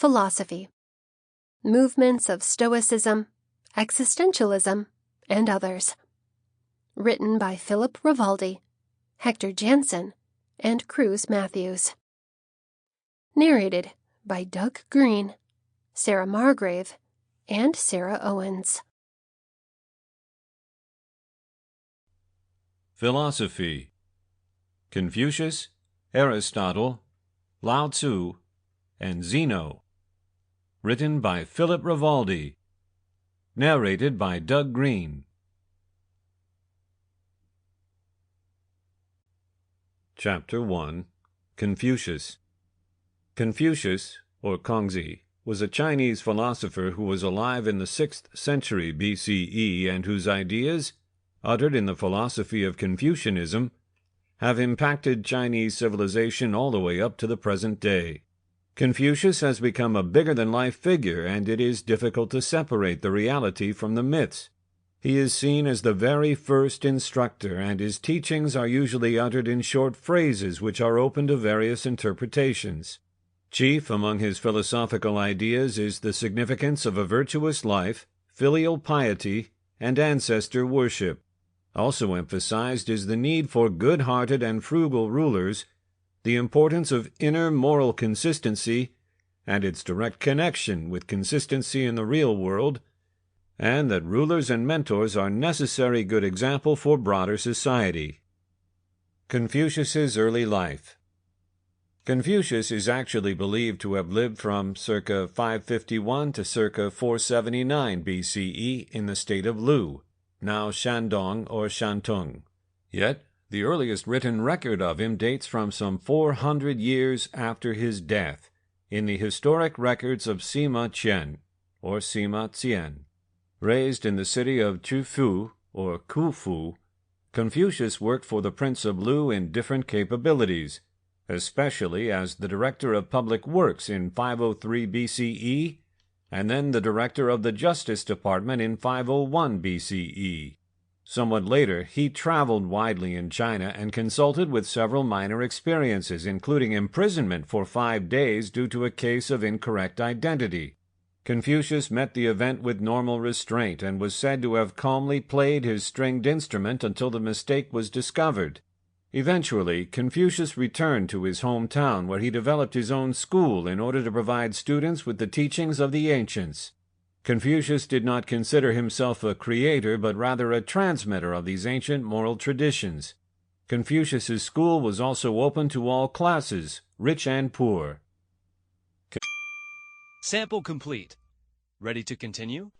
philosophy, movements of Stoicism, Existentialism, and others. Written by Philip Rivaldi, Hector Jansen, and Cruz Matthews. Narrated by Doug Greene, Sarah Margrave, and Sarah Owens. Philosophy. Confucius, Aristotle, Lao Tzu, and Zeno. Written by Philip Rivaldi. Narrated by Doug Greene. Chapter 1. Confucius. Confucius, or Kongzi, was a Chinese philosopher who was alive in the 6th century BCE and whose ideas, uttered in the philosophy of Confucianism, have impacted Chinese civilization all the way up to the present day. Confucius has become a bigger-than-life figure, and it is difficult to separate the reality from the myths. He is seen as the very first instructor, and his teachings are usually uttered in short phrases which are open to various interpretations. Chief among his philosophical ideas is the significance of a virtuous life, filial piety, and ancestor worship. Also emphasized is the need for good-hearted and frugal rulers, the importance of inner moral consistency, and its direct connection with consistency in the real world, and that rulers and mentors are necessary good example for broader society. Confucius's early life. Confucius is actually believed to have lived from circa 551 to circa 479 BCE in the state of Lu, now Shandong or Shantung. Yet, the earliest written record of him dates from some 400 years after his death, in the historic records of Sima Qian, or Sima Qian. Raised in the city of Chufu, or Kufu, Confucius worked for the Prince of Lu in different capabilities, especially as the director of public works in 503 BCE, and then the director of the Justice Department in 501 BCE. Somewhat later, he traveled widely in China and consulted with several minor experiences, including imprisonment for 5 days due to a case of incorrect identity. Confucius met the event with normal restraint and was said to have calmly played his stringed instrument until the mistake was discovered. Eventually, Confucius returned to his hometown, where he developed his own school in order to provide students with the teachings of the ancients. Confucius did not consider himself a creator, but rather a transmitter of these ancient moral traditions. Confucius's school was also open to all classes, rich and poor. Sample complete. Ready to continue?